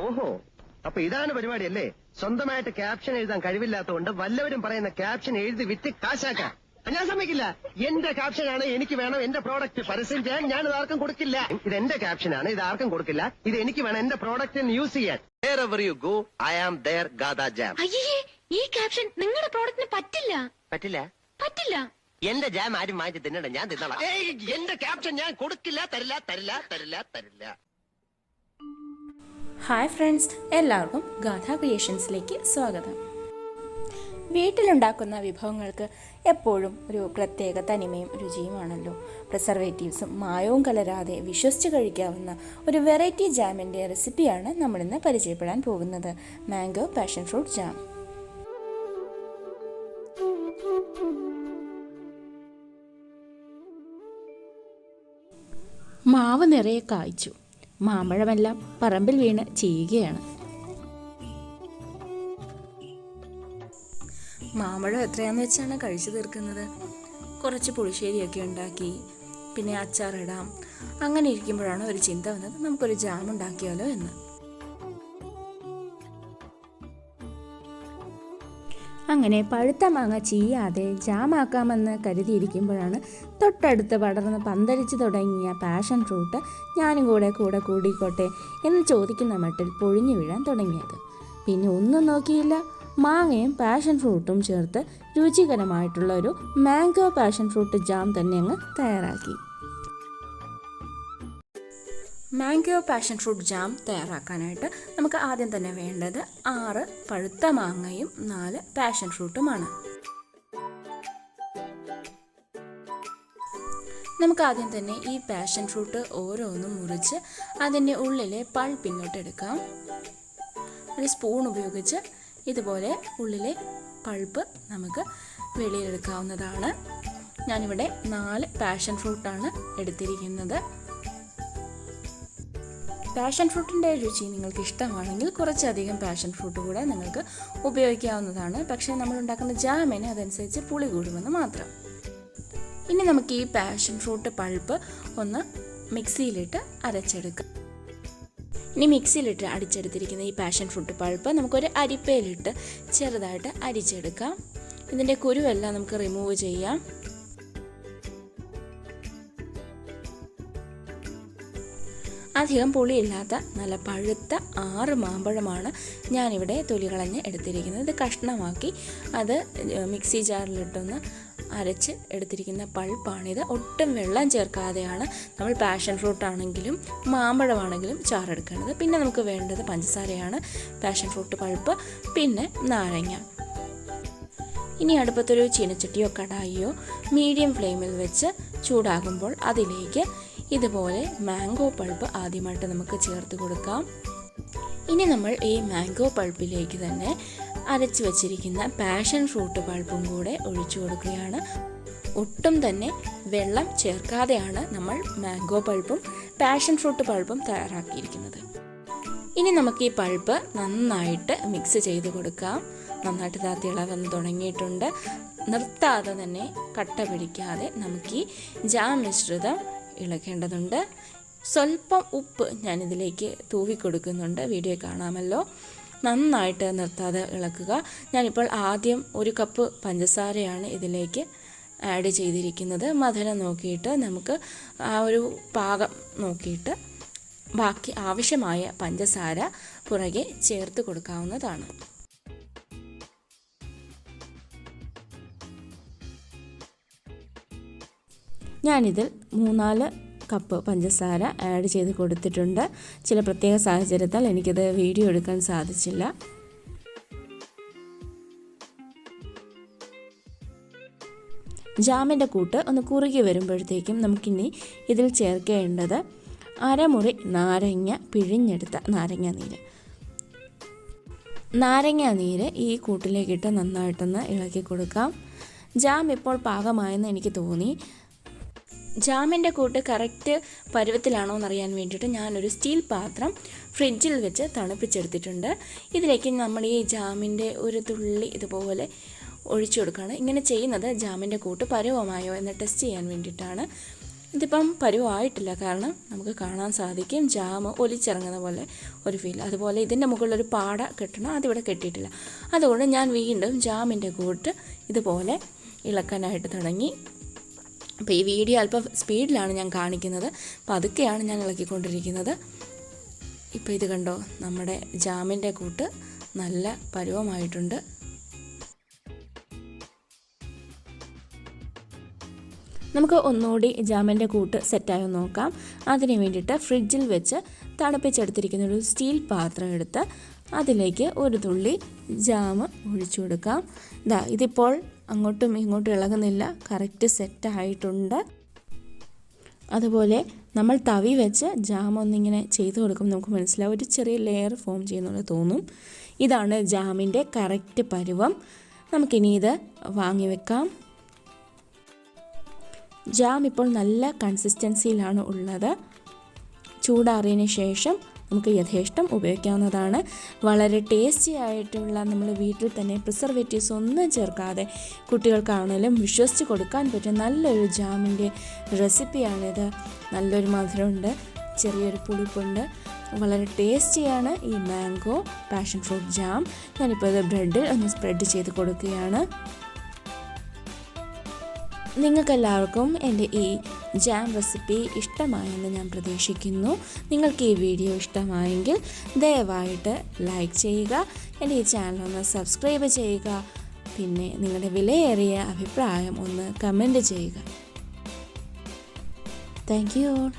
ഓഹോ, അപ്പൊ ഇതാണ് പരിപാടി അല്ലേ? സ്വന്തമായിട്ട് ക്യാപ്ഷൻ എഴുതാൻ കഴിവില്ലാത്തതുകൊണ്ട് വല്ലവരും പറയുന്ന ക്യാപ്ഷൻ എഴുതി വിറ്റ് കാശാക്കാൻ ഞാൻ സമ്മതിക്കില്ല. എന്റെ ക്യാപ്ഷനാണ്, എനിക്ക് വേണം. എന്റെ പ്രോഡക്റ്റ് പരസ്യം ചെയ്യാൻ ഞാൻ ഇത് ആർക്കും കൊടുക്കില്ല. ഇത് എന്റെ ക്യാപ്ഷനാണ്, ഇത് ആർക്കും കൊടുക്കില്ല. ഇത് എനിക്ക് വേണം എന്റെ പ്രോഡക്റ്റിന് യൂസ് ചെയ്യാൻ. Wherever you go, I am there, GADHA jam. അയ്യേ, ഈ ക്യാപ്ഷൻ നിങ്ങളുടെ പ്രോഡക്റ്റിന് പറ്റില്ല. പറ്റില്ല? പറ്റില്ല. എന്റെ ജാം ആരും മാറ്റി തിന്നണ്ട, ഞാൻ തിന്നോളാം. എന്റെ ക്യാപ്ഷൻ ഞാൻ കൊടുക്കില്ല, തരില്ല, തരില്ല, തരില്ല, തരില്ല. ഹായ് ഫ്രണ്ട്സ്, എല്ലാവർക്കും ഗാഥ ക്രിയേഷൻസിലേക്ക് സ്വാഗതം. വീട്ടിലുണ്ടാക്കുന്ന വിഭവങ്ങൾക്ക് എപ്പോഴും ഒരു പ്രത്യേക തനിമയും രുചിയുമാണല്ലോ. പ്രിസർവേറ്റീവ്സും മായവും കലരാതെ വിശ്വസിച്ച് കഴിക്കാവുന്ന ഒരു വെറൈറ്റി ജാമിൻ്റെ റെസിപ്പിയാണ് നമ്മളിന്ന് പരിചയപ്പെടാൻ പോകുന്നത്. Mango passion fruit jam. മാവ് നിറയെ കായ്ച്ചു, മാമ്പഴമെല്ലാം പറമ്പിൽ വീണ് ചീയുകയാണ്. മാമ്പഴം എത്രയാണെന്ന് വെച്ചാണ് കഴിച്ചു തീർക്കുന്നത്. കുറച്ച് പുളിശ്ശേരിയൊക്കെ ഉണ്ടാക്കി, പിന്നെ അച്ചാറിടാം. അങ്ങനെ ഇരിക്കുമ്പോഴാണ് ഒരു ചിന്ത വന്നത്, നമുക്കൊരു ജാം ഉണ്ടാക്കിയാലോ എന്ന്. അങ്ങനെ പഴുത്ത മാങ്ങ ചീയാതെ ജാമാക്കാമെന്ന് കരുതിയിരിക്കുമ്പോഴാണ് തൊട്ടടുത്ത് പടർന്ന് പന്തലിച്ച് തുടങ്ങിയ പാഷൻ ഫ്രൂട്ട് ഞാനും കൂടെ കൂടിക്കോട്ടെ എന്ന് ചോദിക്കുന്ന മട്ടിൽ പൊഴിഞ്ഞു വീഴാൻ തുടങ്ങിയത്. പിന്നെ ഒന്നും നോക്കിയില്ല, മാങ്ങയും പാഷൻ ഫ്രൂട്ടും ചേർത്ത് രുചികരമായിട്ടുള്ള ഒരു മാംഗോ പാഷൻ ഫ്രൂട്ട് ജാം തന്നെ അങ്ങ് തയ്യാറാക്കി. മാംഗോ പാഷൻ ഫ്രൂട്ട് ജാം തയ്യാറാക്കാനായിട്ട് നമുക്ക് ആദ്യം തന്നെ വേണ്ടത് 6 പഴുത്ത മാങ്ങയും 4 പാഷൻ ഫ്രൂട്ടുമാണ്. നമുക്ക് ആദ്യം തന്നെ ഈ പാഷൻ ഫ്രൂട്ട് ഓരോന്നും മുറിച്ച് അതിൻ്റെ ഉള്ളിലെ പൾപ്പ് ഇങ്ങോട്ട് എടുക്കാം. ഒരു സ്പൂൺ ഉപയോഗിച്ച് ഇതുപോലെ ഉള്ളിലെ പൾപ്പ് നമുക്ക് വെളിയിലെടുക്കാവുന്നതാണ്. ഞാനിവിടെ 4 പാഷൻ ഫ്രൂട്ടാണ് എടുത്തിരിക്കുന്നത്. പാഷൻ ഫ്രൂട്ടിൻ്റെ രുചി നിങ്ങൾക്ക് ഇഷ്ടമാണെങ്കിൽ കുറച്ചധികം പാഷൻ ഫ്രൂട്ട് കൂടെ നിങ്ങൾക്ക് ഉപയോഗിക്കാവുന്നതാണ്. പക്ഷേ നമ്മൾ ഉണ്ടാക്കുന്ന ജാമിന് അതനുസരിച്ച് പുളി കൂടുമെന്ന് മാത്രം. ഇനി നമുക്ക് ഈ പാഷൻ ഫ്രൂട്ട് പൾപ്പ് ഒന്ന് മിക്സിയിലിട്ട് അരച്ചെടുക്കാം. ഇനി മിക്സിയിലിട്ട് അടിച്ചെടുത്തിരിക്കുന്ന ഈ പാഷൻ ഫ്രൂട്ട് പൾപ്പ് നമുക്കൊരു അരിപ്പയിലിട്ട് ചെറുതായിട്ട് അരിച്ചെടുക്കാം. ഇതിൻ്റെ കുരുവെല്ലാം നമുക്ക് റിമൂവ് ചെയ്യാം. അധികം പുളിയില്ലാത്ത നല്ല പഴുത്ത 6 മാമ്പഴമാണ് ഞാനിവിടെ തൊലി കളഞ്ഞ് എടുത്തിരിക്കുന്നത്. ഇത് കഷ്ണമാക്കി അത് മിക്സി ജാറിലിട്ടൊന്ന് അരച്ച് എടുത്തിരിക്കുന്ന പൾപ്പാണിത്. ഒട്ടും വെള്ളം ചേർക്കാതെയാണ് നമ്മൾ പാഷൻ ഫ്രൂട്ടാണെങ്കിലും മാമ്പഴമാണെങ്കിലും ചാറെടുക്കേണ്ടത്. പിന്നെ നമുക്ക് വേണ്ടത് പഞ്ചസാരയാണ്, പാഷൻ ഫ്രൂട്ട് പൾപ്പ്, പിന്നെ നാരങ്ങ. ഇനി അടുപ്പത്തൊരു ചീനച്ചട്ടിയോ കടായിയോ മീഡിയം ഫ്ലെയിമിൽ വെച്ച് ചൂടാകുമ്പോൾ അതിലേക്ക് ഇതുപോലെ മാംഗോ പൾപ്പ് ആദ്യമായിട്ട് നമുക്ക് ചേർത്ത് കൊടുക്കാം. ഇനി നമ്മൾ ഈ മാംഗോ പൾപ്പിലേക്ക് തന്നെ അരച്ച് വച്ചിരിക്കുന്ന പാഷൻ ഫ്രൂട്ട് പൾപ്പും കൂടെ ഒഴിച്ചു കൊടുക്കുകയാണ്. ഒട്ടും തന്നെ വെള്ളം ചേർക്കാതെയാണ് നമ്മൾ മാംഗോ പൾപ്പും പാഷൻ ഫ്രൂട്ട് പൾപ്പും തയ്യാറാക്കിയിരിക്കുന്നത്. ഇനി നമുക്ക് ഈ പൾപ്പ് നന്നായിട്ട് മിക്സ് ചെയ്ത് കൊടുക്കാം. നന്നായിട്ട് തിളവന്ന് തുടങ്ങിയിട്ടുണ്ട്. നിർത്താതെ തന്നെ കട്ട പിടിക്കാതെ നമുക്ക് ഈ ജാം മിശ്രിതം ഇളക്കേണ്ടതുണ്ട്. സ്വല്പം ഉപ്പ് ഞാനിതിലേക്ക് തൂവി കൊടുക്കുന്നുണ്ട്, വീഡിയോ കാണാമല്ലോ. നന്നായിട്ട് നിർത്താതെ ഇളക്കുക. ഞാനിപ്പോൾ ആദ്യം 1 കപ്പ് പഞ്ചസാരയാണ് ഇതിലേക്ക് ആഡ് ചെയ്തിരിക്കുന്നത്. മധുരം നോക്കിയിട്ട് നമുക്ക് ആ ഒരു പാകം നോക്കിയിട്ട് ബാക്കി ആവശ്യമായ പഞ്ചസാര പുറകെ ചേർത്ത് കൊടുക്കാവുന്നതാണ്. ഞാനിതിൽ 3-4 കപ്പ് പഞ്ചസാര ആഡ് ചെയ്ത് കൊടുത്തിട്ടുണ്ട്. ചില പ്രത്യേക സാഹചര്യത്താൽ എനിക്കത് വീഡിയോ എടുക്കാൻ സാധിച്ചില്ല. ജാമിൻ്റെ കൂട്ട് ഒന്ന് കുറുകി വരുമ്പോഴത്തേക്കും നമുക്കിനി ഇതിൽ ചേർക്കേണ്ടത് 1/2 മുറി നാരങ്ങ പിഴിഞ്ഞെടുത്ത നാരങ്ങാനീര് ഈ കൂട്ടിലേക്കിട്ട് നന്നായിട്ടൊന്ന് ഇളക്കി കൊടുക്കാം. ജാം ഇപ്പോൾ പാകമായെന്ന് എനിക്ക് തോന്നി. ജാമിൻ്റെ കൂട്ട് കറക്റ്റ് പരുവത്തിലാണോ എന്നറിയാൻ വേണ്ടിയിട്ട് ഞാനൊരു സ്റ്റീൽ പാത്രം ഫ്രിഡ്ജിൽ വെച്ച് തണുപ്പിച്ചെടുത്തിട്ടുണ്ട്. ഇതിലേക്ക് നമ്മൾ ഈ ജാമിൻ്റെ ഒരു തുള്ളി ഇതുപോലെ ഒഴിച്ചു കൊടുക്കുകയാണ്. ഇങ്ങനെ ചെയ്യുന്നത് ജാമിൻ്റെ കൂട്ട് പരുവമായോ എന്ന് ടെസ്റ്റ് ചെയ്യാൻ വേണ്ടിയിട്ടാണ്. ഇതിപ്പം പരുവായിട്ടില്ല, കാരണം നമുക്ക് കാണാൻ സാധിക്കും ജാം ഒലിച്ചിറങ്ങുന്ന പോലെ ഒരു ഫീൽ. അതുപോലെ ഇതിൻ്റെ മുകളിലൊരു പാട കെട്ടണം, അതിവിടെ കെട്ടിയിട്ടില്ല. അതുകൊണ്ട് ഞാൻ വീണ്ടും ജാമിൻ്റെ കൂട്ട് ഇതുപോലെ ഇളക്കാനായിട്ട് തുടങ്ങി. അപ്പോൾ ഈ വീഡിയോ അല്പം സ്പീഡിലാണ് ഞാൻ കാണിക്കുന്നത്, അപ്പോൾ അതൊക്കെയാണ് ഞാൻ ഇളക്കിക്കൊണ്ടിരിക്കുന്നത്. ഇപ്പോൾ ഇത് കണ്ടോ, നമ്മുടെ ജാമിൻ്റെ കൂട്ട് നല്ല പരുവമായിട്ടുണ്ട്. നമുക്ക് ഒന്നുകൂടി ജാമിൻ്റെ കൂട്ട് സെറ്റായി നോക്കാം. അതിന് വേണ്ടിയിട്ട് ഫ്രിഡ്ജിൽ വെച്ച് തണുപ്പിച്ചെടുത്തിരിക്കുന്ന ഒരു സ്റ്റീൽ പാത്രം എടുത്ത് അതിലേക്ക് ഒരു തുള്ളി ജാം ഒഴിച്ചു കൊടുക്കാം. ഇതിപ്പോൾ അങ്ങോട്ടും ഇങ്ങോട്ടും ഇളകുന്നില്ല, കറക്റ്റ് സെറ്റായിട്ടുണ്ട്. അതുപോലെ നമ്മൾ തവി വെച്ച് ജാം ഒന്നിങ്ങനെ ചെയ്ത് കൊടുക്കുമ്പോൾ നമുക്ക് മനസ്സിലാവും ഒരു ചെറിയ ലെയർ ഫോം ചെയ്യുന്നത് തോന്നും. ഇതാണ് ജാമിൻ്റെ കറക്റ്റ് പരുവം. നമുക്കിനി ഇത് വാങ്ങി വെക്കാം. ജാം ഇപ്പോൾ നല്ല കൺസിസ്റ്റൻസിയിലാണ് ഉള്ളത്. ചൂടാറിയതിന് ശേഷം നമുക്ക് യഥേഷ്ടം ഉപയോഗിക്കാവുന്നതാണ്. വളരെ ടേസ്റ്റി ആയിട്ടുള്ള, നമ്മൾ വീട്ടിൽ തന്നെ പ്രിസർവേറ്റീവ്സ് ഒന്നും ചേർക്കാതെ കുട്ടികൾക്കാണെങ്കിലും വിശ്വസിച്ച് കൊടുക്കാൻ പറ്റിയ നല്ലൊരു ജാമിൻ്റെ റെസിപ്പിയാണിത്. നല്ലൊരു മധുരമുണ്ട്, ചെറിയൊരു പുളിപ്പുണ്ട്, വളരെ ടേസ്റ്റിയാണ് ഈ മാംഗോ പാഷൻ ഫ്രൂട്ട് ജാം. ഞാനിപ്പോൾ ഇത് ബ്രെഡിൽ ഒന്ന് സ്പ്രെഡ് ചെയ്ത് കൊടുക്കുകയാണ്. നിങ്ങൾക്കെല്ലാവർക്കും എൻ്റെ ഈ ജാം റെസിപ്പി ഇഷ്ടമായെന്ന് ഞാൻ പ്രതീക്ഷിക്കുന്നു. നിങ്ങൾക്ക് ഈ വീഡിയോ ഇഷ്ടമായെങ്കിൽ ദയവായിട്ട് ലൈക്ക് ചെയ്യുക, എൻ്റെ ഈ ചാനൽ ഒന്ന് സബ്സ്ക്രൈബ് ചെയ്യുക, പിന്നെ നിങ്ങളുടെ വിലയേറിയ അഭിപ്രായം ഒന്ന് കമൻറ്റ് ചെയ്യുക. Thank you all.